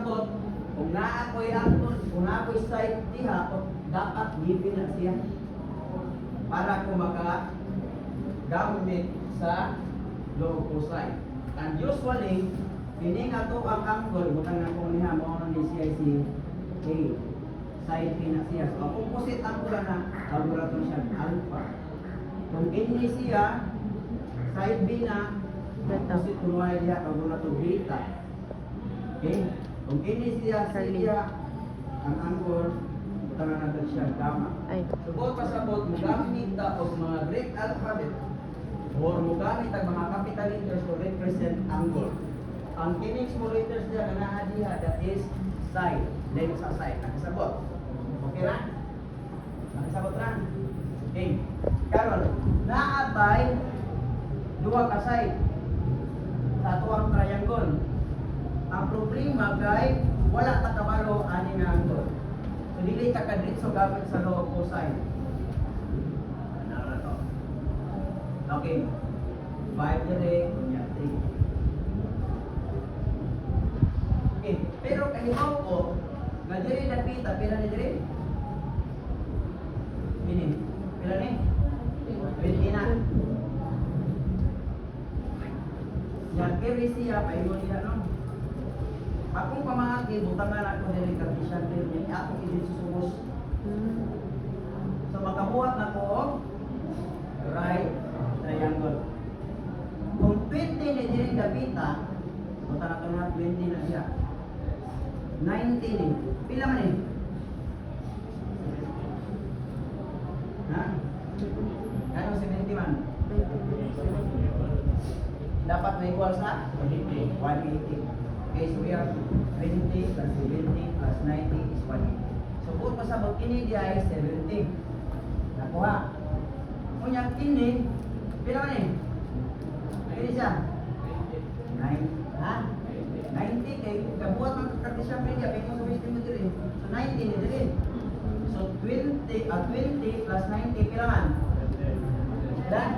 pasabot, kung naa ko'y angle, kung naa ko'y side diha, dapat given na siya. Para kung maka-gamit sa low side. And usually, hindi nga to ang angle, butang na kung niya mo ni siya si A. Side P na siya. So, ang opposite angle na, tawag to siya alpha. Kung ini siya, side B na, opposite kunwari niya, tawag na to beta. Okay? Kung ini siya, ang angle, butang na natin siya gamma. Subot pasabot, mugamit ta og mga Greek alphabet or mugamit ang mga capital letters to represent angle. Ang kining small letters diya nga naa diha, that is side. Length sa side. Nakasabot. Okay ra? Nakasabot ra? Okay. Karon, naa bay duha ka side sa atuang triangle. Ang problema kay wala ta kabalo ani nga angle. So, dili ka kadritso gamit sa low cosine. Ano na to? Okay. 5 dire, kunya 3. Okay. Pero kahibaw ko, nga dire napita, pila ni dire? Mini. Pila ni? 20 na. Yan, kiri siya, paingon niya, no? Akong pamangaki, butang na ako din ang Cartesian plane niya, akong idisusubos. So makabuhat na ko right triangle. Kung 20 ni Jiring Gapita, butang na ito na 20 na siya. 90 ni. Pila man eh? Ha? Ano 70 man? Dapat na equal sa? 180. Okay, so we have 20 plus 70 plus 90 is 180. So, kung pasabot kini di ay 70. Nakuha. Kung yung kini, pila man eh? Kini siya? 9. Ha? 90 kay kabuhat man kakati siya pila. Kaya kung sabihin mo diri. So, 90 ni diri. So, 20 plus 90 pila man? Ilan?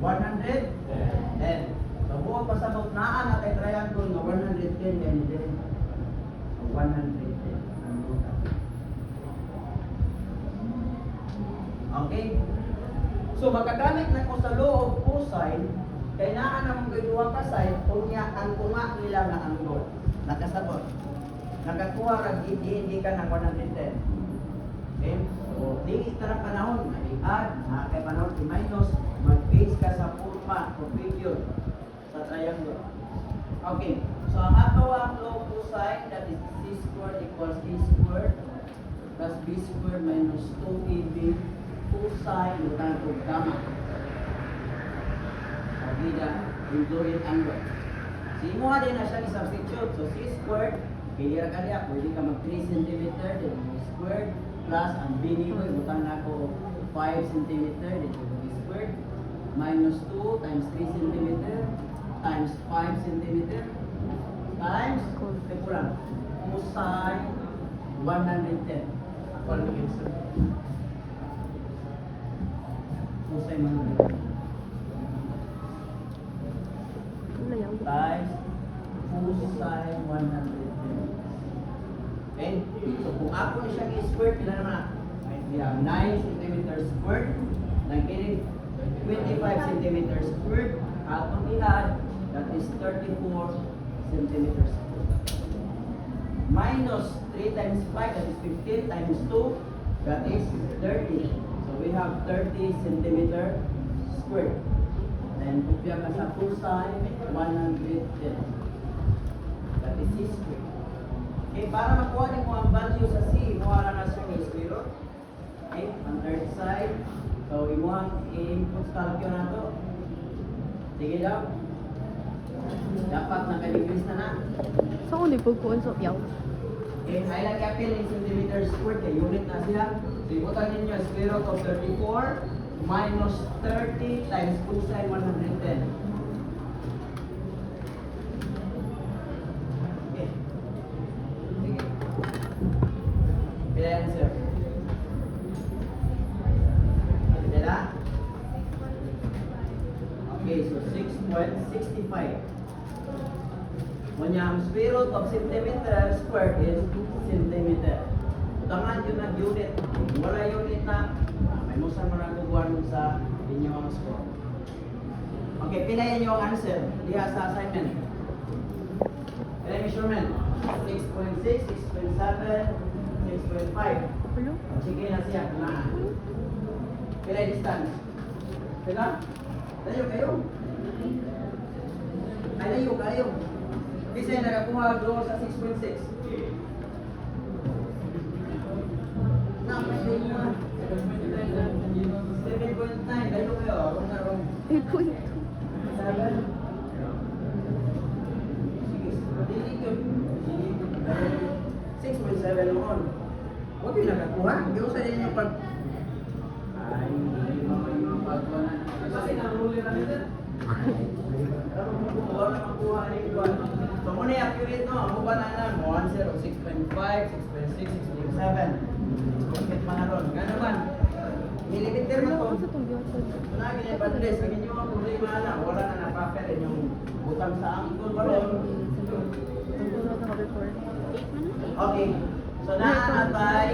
110. So, buong pasabot naan at ay triangle na 110 yan din. 110. Okay? So, makagamit na ko sa law of cosine, kaya naan naman kayo duwang ka side, kunya ang tunga nila na angle. Nakasabot. Nakakuha lang, hindi ka ng 110. Okay? So, di ka panahon, mag-add, kay panahon, i-minus, mag-base ka sa forma o figure sa triangle. Okay. So, ang ato ang law cosine, that is c squared equals a squared plus b squared minus 2ab cosine utang ko gamma. Pagida, including angle. So, imuha din na siya i-substitute. So, c squared, kaya ka niya, pwede ka mag 3 cm, then b squared plus ang b niyo, utang na ko 5 cm, then b squared minus 2 times 3 cm times 5 cm times kurang cosine 110. Ako ang answer. Cosine 110 times cosine 110. Okay? So kung ako na siya i-square, pila naman? We have 9 cm squared. Nagkinig 25 cm squared. Atong ihad, that is 34 cm squared. Minus 3 times 5, that is 15 times 2, that is 30. So we have 30 cm squared. Then pupya ka sa cosine 110. That is c squared. Okay, para makuha din mo ang value sa c, imuha na siya ng square root. Okay, on third side. So, imuha i-input calculus na to. Sige daw. Dapat naka-decrease na na. So, kung di po kuon so yaw. Okay, ay lang kapil ng centimeter squared kay unit na siya. So, ibutan ninyo square root of 34 minus 30 times cosine 110. Okay. Sige. Pila answer? Pila? Okay, so 6.65. Kunya ang square root of centimeter squared is centimeter. Tangan yun ang unit. Wala unit na, may musa mo na kukuha nun sa inyong score. Okay, pinayan nyo ang answer diha sa assignment. Pinayan measurement. 6.6, 6.7, 6.5. Hello? Sige na siya, na. Pinayan distance. Pila? Layo kayo. Ay, layo kayo. Kasi nakakuha doon sa 6.6. May layo na. 7.9. Layo kayo. Wrong na wrong. 8.2. 7. Sige, yun. 6.7 noon. Huwag yung nakakuha. Hindi ko sa inyo pag... Ay, hindi mga pagkuha na. Kasi naruli na nito. Pero wala na makuha ni Juan. So muna yung accurate no, ang ba na 1.0, 6.5, 6.6, 6.7. Bakit pa na ron? Gano'n man. Nilibiter mo to. Ano sa itong biyotod? Lagi na i-badres. Ang inyo ang problema na. Wala na na-proper yung butang sa angkol ba ron. Okay. So naanatay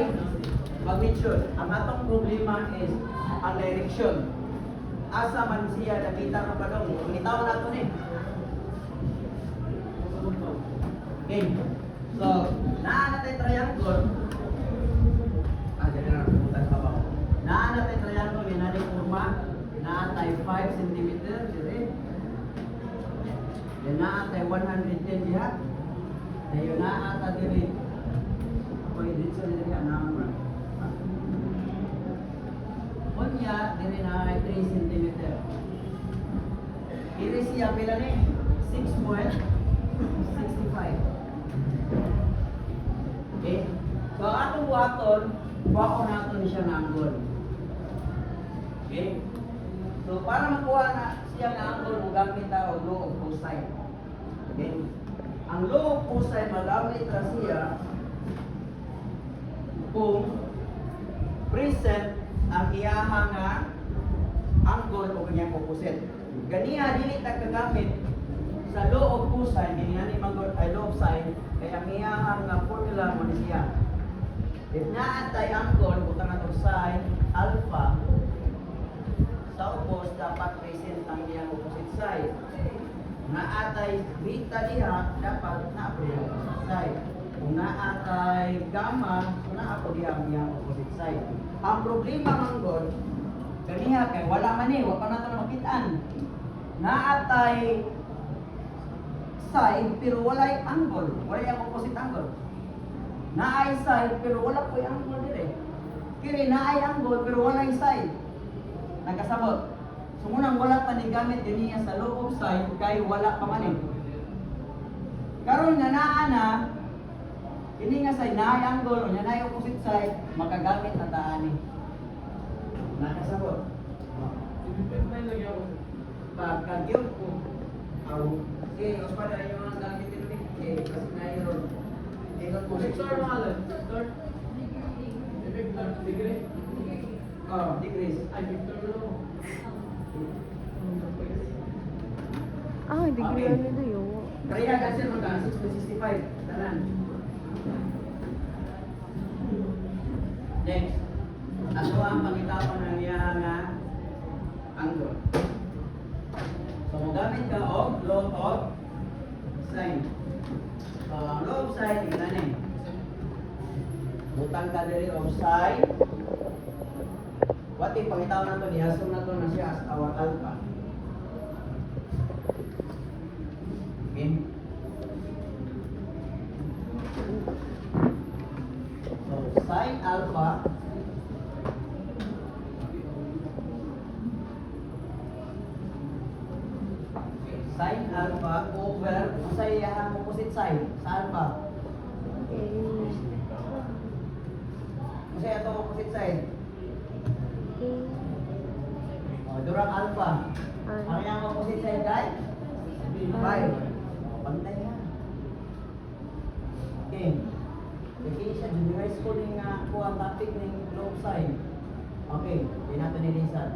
magnitude. Ang atong problema is ang direction. Asa man siya nakita ka pa daw. Umitaw na ito eh. Okay. So, naanatay triangle. Dyan na. Putan pa ba? Naanatay triangle. Yan na rin forma. Naatay 5 cm. Yan naatay 110 diha. Yan naatay diri. Pwede dito sa diri. Naamra. Kunya, diri na ay 3 cm. Diri siya pila ni 6.65. Okay? So, atong buhaton, buhaton natin siya ng angle. Okay? So, para makuha na siya ng angle, magamit tayo law of cosine. Okay? Ang law of cosine, magamit na siya kung present ang iyahang nga angle o kanyang opposite. Ganiya dili ta kagamit sa law of cosine, ganiya ni magod ay law of sine, kaya ang iyahang nga formula mo ni siya. If naatay angle, butang nato sine alpha sa opposite dapat present ang iyang opposite side. Naatay beta diha dapat na present side. Kung naatay gamma, so naa po diha ang iyang opposite side. Ang problema manggod, ganiha kay wala man eh, wala pa nato na makitaan. Naatay side pero walay angle, wala yung opposite angle. Naay side pero wala po yung angle dire. Kini naay angle pero walay side. Nagkasabot. So munang wala pa ni gamit niya sa law of sine kay wala pa man eh. Karon nga naa na kini nga side naay angle o naay opposite side makagamit na taan eh. Nakasabot. Pagkagyo ko. Okay, o para yung mga gamit nito eh kasi naayron. Ingon mo Victor Mahalan. Victor. Victor. Degree. oh, degrees. Ay, Victor no. Ah, degree ano na yun? Kaya kasi mga 6.65 tanan. Next. Ako ang pangitawan ng iya nga angle. So, magamit ka og law of sine. So, ang law of sine, tingnan eh. Butang ka diri of sine. What if pangitawan na to, nihasong na to na siya as our alpha. Okay? So, sine alpha sine alpha over sa iyang opposite side sa alpha. Kasi ito opposite side. Durang alpha. Ang iyang opposite side kay 5. Pantay na. Okay. Okay siya, junior school ng kuha topic ng low side. Okay, hindi natin nilisan.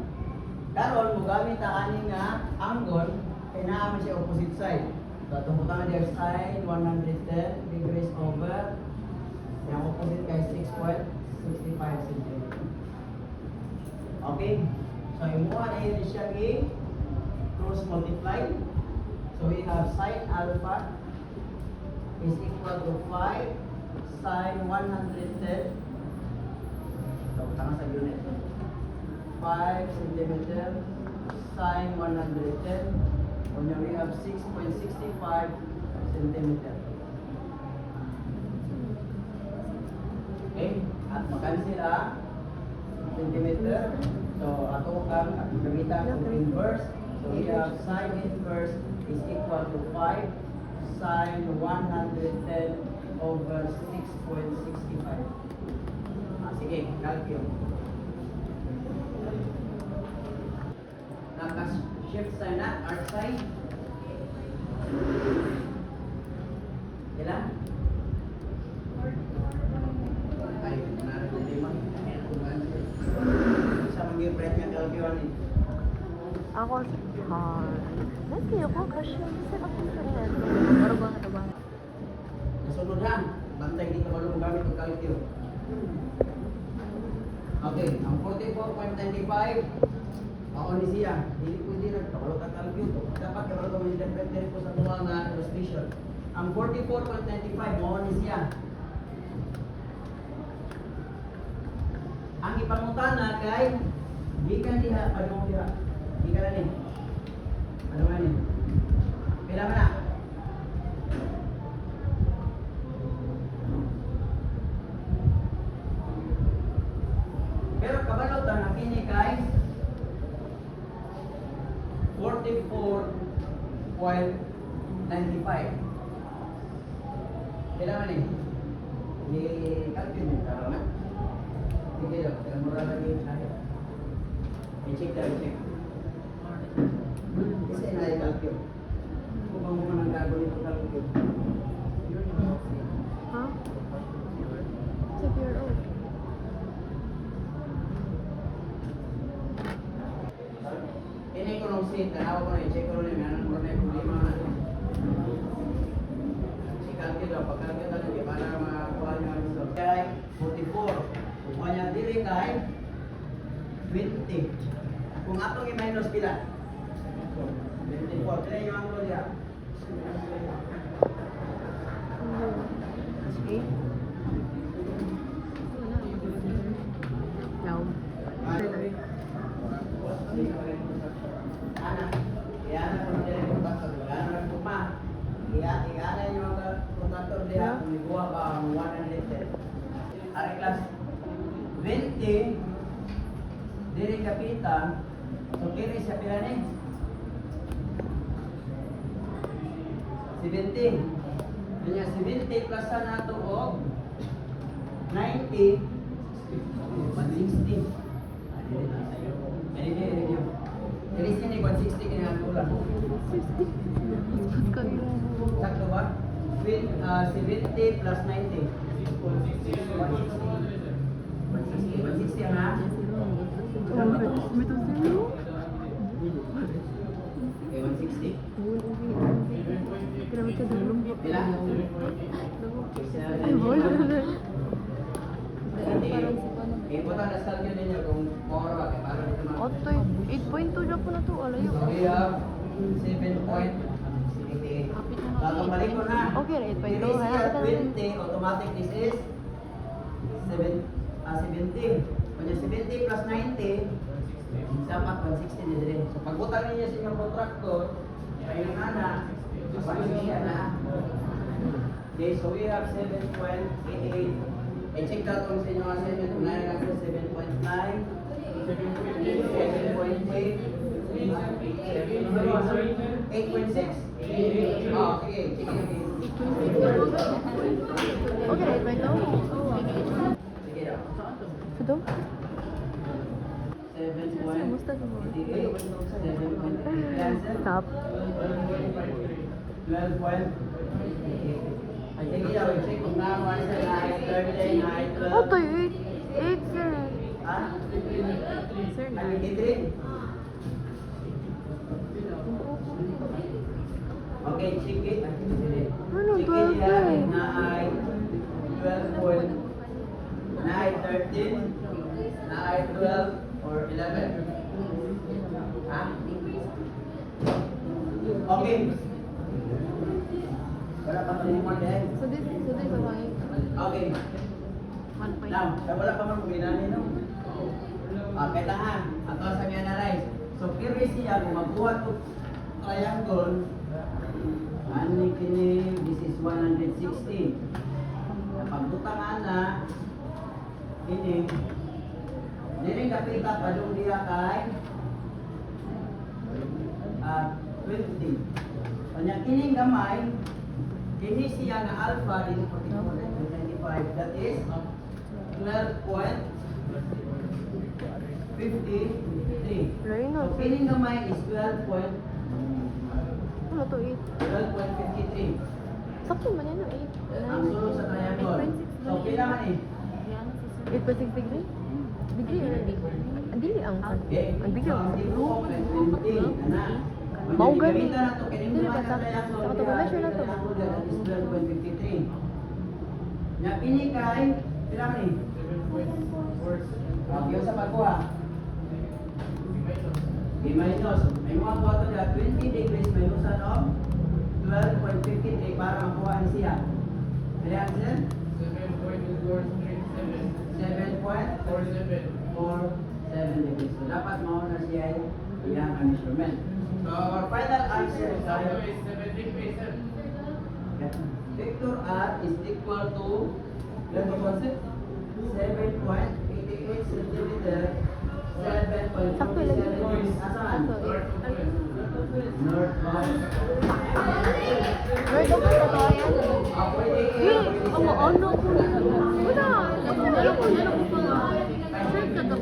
Karon mo gamit ang aning nga angle, kaya naman siya opposite side. So, tumutan their side, 110 degrees over. Yung opposite kay 6.65 cm. Okay? So, yung mga na yun siya cross multiply. So, we have sine alpha is equal to 5 sine 110. So, tama sa unit. 5 cm sine 110. And then we have 6.65 cm. Okay? At makancel centimeter. So, ato kang gamitan kung inverse. So, we have sine inverse is equal to 5 sine 110 over 6.65. Sige, calculate. Naka-shift sign na, R sign. Ilan? Ay, narin na lima. Sa mga bread nga calculate ni. Ako, nanti ako kasi kasi ako sa baru banget abang. Nasunod lang. Bantay dito balong gamit ang calculate. Okay, ang 44.95 ako ni siya. Hindi ko din nagkakalo ka calculate. Dapat kaya ko mag-interpret ko sa mga nga illustration. Ang 44.95 mo ni siya. Ang ipangutana kay gikan diha padung diha. Gikan na ni. Ano man ni? Pila man na? Pero kabalot na kini kay 44.95. Pila man ni? Ni calculate ta man. Sige daw, kaya mura lagi tayo. I-check tayo, check. Kasi na-calculate. Kung ba mo nang gagawin ito calculate? Ha? Secure out. Ini ko nung seat, tanaw ko na i-check ko rin, may anong may problema na ito. Si calculate daw, pag-calculate natin, di para makakuha nyo ang result. Kaya 44. Kung kanya dili kay 20. Kung atong i-minus pila? 24. Pila yung anglo diya? Sige. Now. Ana, iyan na kung dili kung bakit. Iyan na kung ma. Iyan na yung mga kontaktor diya. Kung iguha ba ang 110. Ari class 20 diri kapitan. So kini siya pila ni? 70. Kanya 70 plus sa nato og 90 160. Dili na sayo. Dili. Dili siya ni 160 kini ang kulang. Sakto ba? 70 plus 90. 160 ang ha? Okay, 160. Pila? Ibutan na sa inyo ninyo kung moro ba kaya para dito mga. Otoy, 8.2 na po na to. Alayo. So we have 7 point. Sige. Tatong balik ko na. Okay, 8.2. Dili siya 20, automatic this is 70. Kanya 70 plus 90, dapat 160 na din. So pagbutang ninyo sa inyong contractor, kayo na na, kapag siya na. Okay, so we have 7.88. I-check na itong sa inyong assignment. Unahin lang sa 7.9, 7.8, 8.6. Oh, sige, check nyo. Okay, 8.2. Sige daw. Ito? 7.88, Musta mo? 7.8. Stop. 12.88. Ay, sige daw, i-check kung naman sa night, Thursday night, 12. Otoy, 8, sir. Ha? Sir, Ay, hindi rin. Okay, sige. Ano, Sige 12 diha eh? na ay 12 point, na ay 13, na ay 12 or 11. Ha? Okay. Wala pa rin mo din. So this babae. Okay. 1 Now, wala pa man kuminani no. Okay lang ha. Ato sa mga analyze. So, curious siya kung magbuhat ko triangle. Ano kini? This is 160. Pagbutangan na ini dili kapita pa dong diha kay 20. Kanya kining gamay kini siya nga alpha dili 45. That is 12.53. Lain na. So, kining gamay is 12.53. Ano to 8? Sakto man yan, 8. Ang sulod sa triangle. So, pila man eh? 8.6 degree? Degree or degree? Ang dili ang Okay. ang degree. So, ang tipo, 20. Ana. Mao gani. Gamitan na to, kining Dili gamay ba na sa triangle, to measure na to. triangle that is 12.53. Nya kini kay pila man eh? Okay, sa pagkuha. Di minus. May mga buhat na 20 degrees minusan of 12.53 para makuha ni siya. Kaya answer? 7.47 degrees. So, dapat mauna siya iyang ang measurement. So, our final answer is vector R is equal to 7.88 centimeter, 7.47 Sakto lang. degrees. Asaan? North of. Word of the yan. Pwede Dili, ang ano ko. Wala. Ano ko pa. Sir ka to.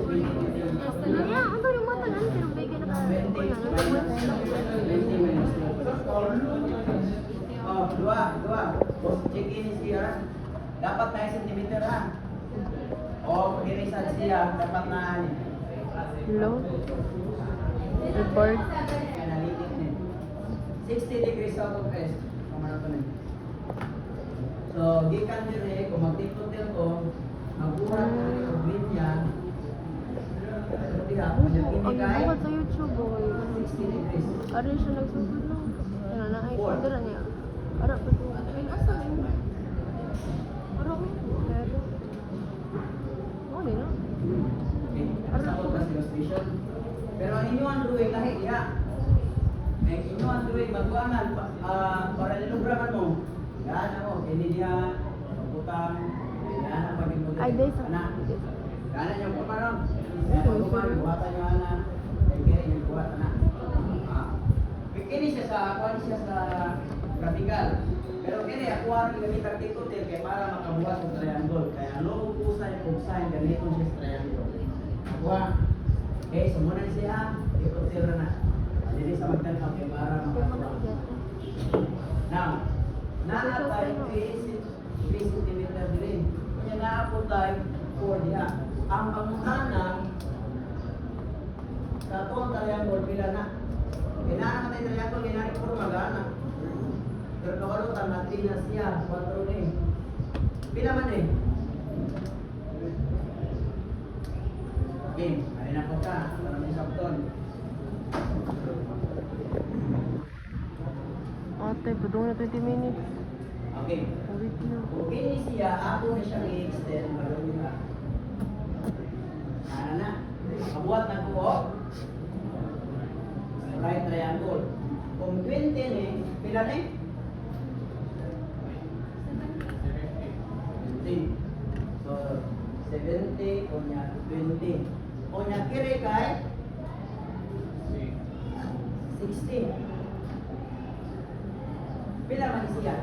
Yeah, ang dami mata nga pero bigay na ka. 20 minutes. Oh, dua. Check in siya. Dapat na centimeter ha. O, pag-irisan siya, dapat na ani. Hello? Report. Analytic din. 60 degrees south of west. Kung ano to na. So, gikan dire, kung magtiputil ko, magbuhat ko yung linya. Diha, kung yung Ang inigay, ibuhat sa YouTube, boy. 60 degrees. Ari siya nagsugod na. Ano na, ay, pagdala niya. Ara, pag ay, asa na. Ara ko. Pero, oh, di na. Okay, sa ko kasi station. Pero ang inyong drawing lahi diha. Ang inyong drawing magbuangan para nilubraman mo. Yan ako, ini diha pagutang. Yan ang pagimod. Ay, day sa- Ana. Kana niyo po maro. Yan ko man buhatan niyo ana. Ay kaya niyo buhat ana. Kini siya sa kuan siya sa graphical. Pero kini ako ang gamitan dito kay para makabuhat ng triangle. Kaya ano usay ganito siya sa triangle. Ako okay, sumunod siya. Ipot na. Dili sa magtanaw kay para makabuhat. Now, naatay 3 centimeter din. Kanya naapot tayo 4 diha. Ang pangutana sa itong triangle pila na. Kailangan natin triangle, kailangan puro magana. Pero kawalutan natin na siya, 4 ni. Pila man eh. Okay, ay na po ka. Maraming sabton. Ate, padung na 20 minutes. Okay. Ulit na. Okay ni siya, ako na siya i-extend. Marami na. Ano na? Kabuhat na ko, oh. Right triangle. Kung 20 ni, pila ni? 20. So, 70, kunya 20. Kunya kiri kay 60. Pila man siya?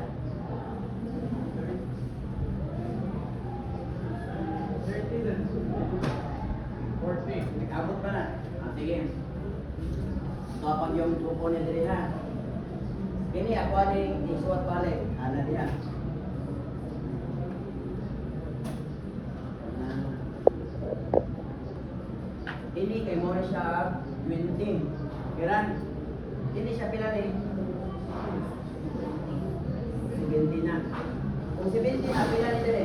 40. Nag-abot pa na. Sige. Kapag yung tupo niya diri na. Kini ako aning isuot balik. Ana diha. Ini kay mo siya 20. Kiran. Ini siya pila ni? 70 na. Kung 70 na, pila ni dire?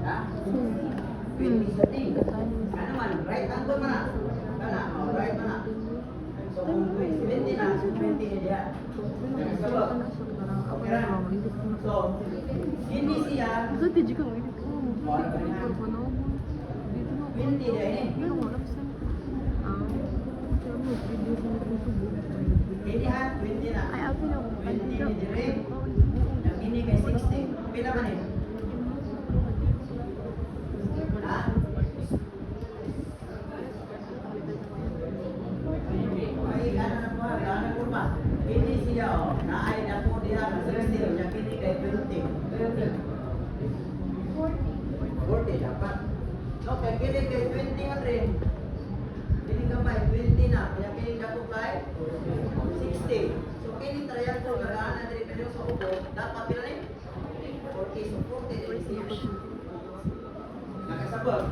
Ha? 20 sa ting. Ano man, right angle man na. Kana, right man na. So kung 70 na, 20 ni dia. Nakasabot. Okay ra? So, hindi siya, Ito, tiji kang edit ko. wala pa rin ha. 20 dia ini. Ini ha, 20 na. Ay, ako na ako. 20 ni dire. Yang ini kay 60. Pila man eh? Ha? Ay, ano na po, ano po ba? Hindi siya, oh. Naay na po diha ng 60. Yang ini kay 20. 40 dapat. No, kay kini kay 20 man rin. Kini kamay 20 na. Kaya kini dato kay 60. So kini triangle gagaan na diri pero sa ubo, dapat pila ni? 40. So 40 din siya. Nakasabot.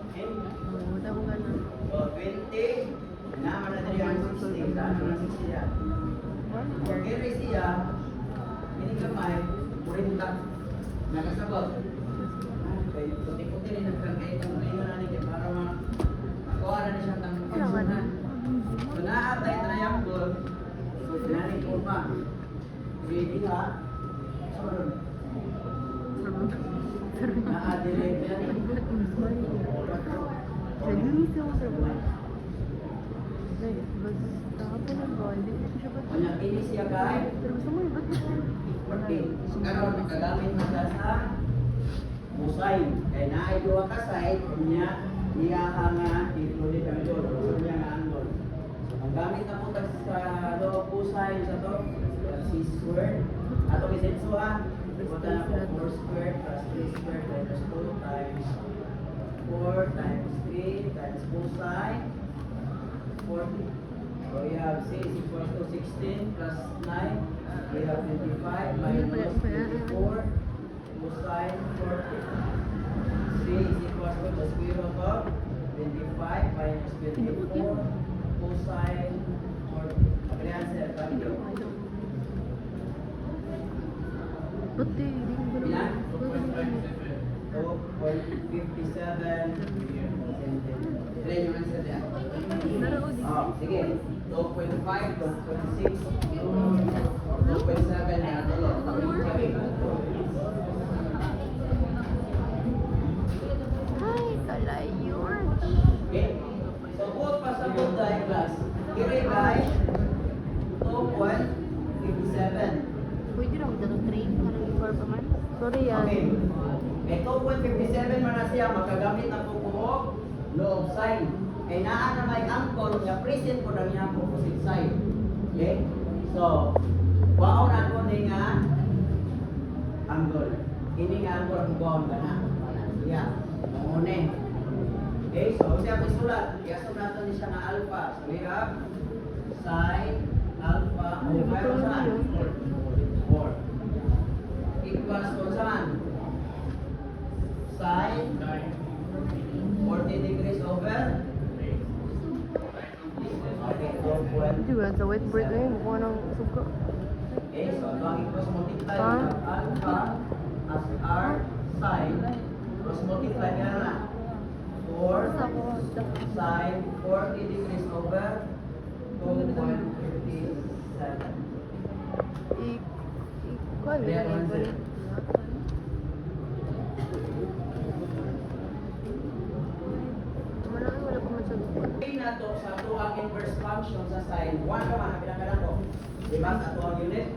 Okay. So 20 naman na diri ang 60. Daan na 60 yan. Okay, rin siya. Kini kamay 40. Nakasabot. Okay, puti-puti rin nagkangkay itong ngayon na rin para makuha na siya ng pagsunan. So naatay triangle, nani ko pa. Ready ha? Sorry. Naadilate yan. Kanya ini siya kay? Okay. So karon nakagamit na ta sa musay. Kaya naay duha ka side niya iyaha nga included ang doon. So niya nga angle. Ang gamit na po sa loob pusay sa to, c-squared. Ato isenso ha. Punta na po 4 squared plus 3 squared minus 2 times 4 times 3 times pusay 40. So we have c is equal to 16 plus 9. We have 25 minus 24 cosine 40. C is equal to the square root of 25 minus 24 cosine 40. Okay, answer. Thank you. Ilan? 2.57 Ilan yung answer niya? Oh, sige. 2.5, 2.6, 2.7 na tulo. Ay, kalayon. Okay. So, buot pa sa buot dahil class. Kiri guys, 2.57. Pwede lang dito train para i-bar pa man. Sorry yan. Okay. Eh, 2.57 man na siya, makagamit na po po loob side. Eh, naa na may angle, nga present po na niya opposite side. Okay? So, waon ako ni nga angle. Ini nga angle ang buwan ka na. Yeah. Mamune. Okay, so siya po sulat. Kaya natin ni siya nga alpha. So, we have sine alpha over saan? 4. Equals to saan? Sine 40 degrees over. Okay, 4.5. Hindi ba, sa whiteboard na yun, mukha ng suka. Okay, so ang cross multiply ng alpha as r sine. Cross multiply nga na. 4 sine 40 degrees over 2.57. Equal. Kaya answer. Wala pa masagot. Okay na to sa to ang inverse function sa sine 1 naman ang pinakalan ko. Diba? Sa to ang unit.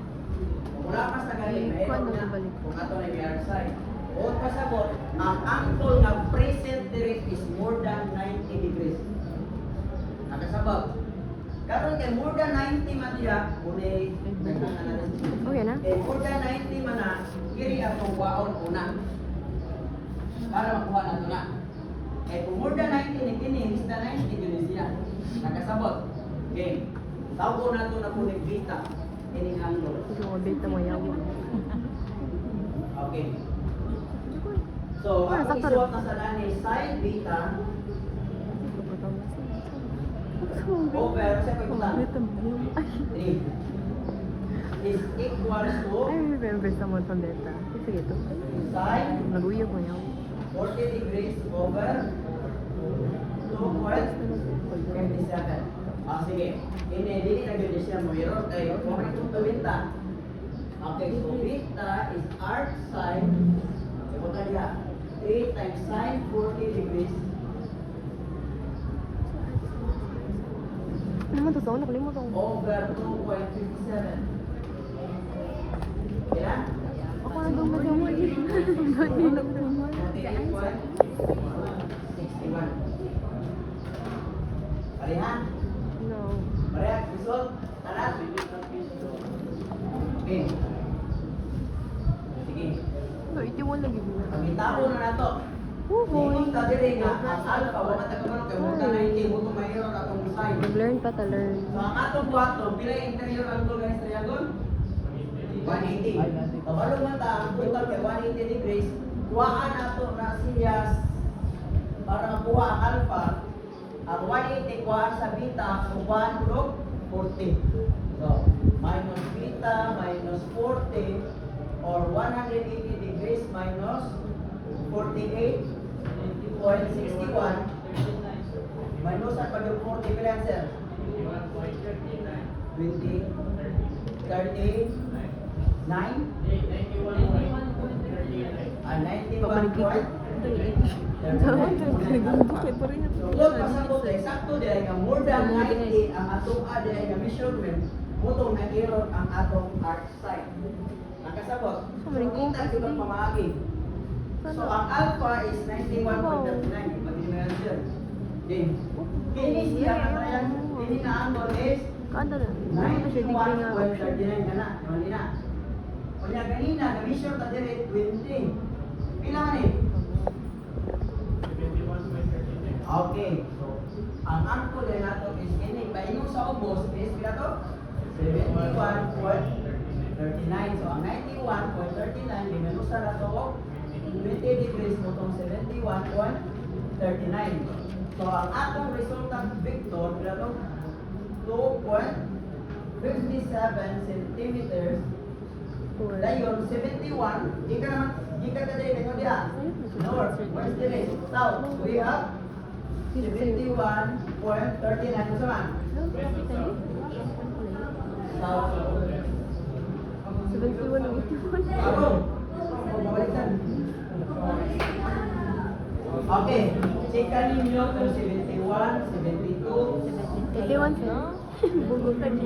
Kung wala pa sa galing, mayroon na. Kung ato na may r sine. O pasabot, ang angle na present direct is more than 90 degrees. Nakasabot. Karon kay more than 90 man diya, kunay Okay na? eh more than 90 man na, kiri atong waon una. Para makuha nato na. Eh kung more than 90 ni kini, lista 90 yun siya. Nakasabot. Okay. Tawag nato na po ng beta. Ini angle. Gusto mo beta mo yawa. Okay. So, ang isuot na sa dani sine beta over, sa pagkutan, Ay, 3 is equals to I remember someone from Delta. Sige, ito. sine Nag-uyo ko niya. 40 degrees over 2.57. Ah, sige. Ini, dili na gano'n siya mo. Pero kayo, kung itong beta. Okay, so beta is arc sine. Ito ka diya. 3 times sine 40 degrees. Ano man to sa una? Kalimutan ko. Over 2.57. Okay na? Ako na doon mag-amon. 48.61. Pareha? No. Pareha, result? Talat? Okay. Sige. So, 81 lagi mo. Pagkitao na na to. Ikot ka diri nga ang alpha, wala ta kabalo kay mo na hindi mo to mayroon atong design. Mag-learn pa ta learn. So ang atong buhaton, pila yung interior angle guys, triangle? 180. Kabalo man ta ang total kay 180 degrees. Kuhaan nato na siya para makuha ang alpha. Ang 180 kuhaan sa beta, kuhaan log 40. So, minus beta minus 40 or 180 degrees minus 48.61 minus ang pag 40 pila yan, sir? 20, 39, 91 point. Look, pasabot eh, sakto dahil nga more than 90 ang atong dahil nga measurement, mutong nag-error ang atong arc side. Nakasabot. So, kita kita pamagi. So, ang alpha is 91.39. Ipagin mo yan, sir. Okay. Kini siya na tayo. Kini na angle is Kada na. Ano siya degree nga option. 91.39 ka na. Mali na. Kanya ganina, na-measure ka dire 20. Pila man eh? Okay. So, ang angle din nato is kini. Painong sa ubos is pila to? 71.39. So, ang 91.39, gimenusa na to 20 degrees mo itong 71.39. So, ang atong resultant vector, pila to? 2.57 centimeters. Dayon, 71. Ika naman, ika ka din, ikaw diya. North, west dire, south. So, we have 71.39. Gusto man? South. 71 ang 81. Ako. Mabalikan. Okay. Chika ninyo kung 71, 72, 81 siya. Bugog ka, G.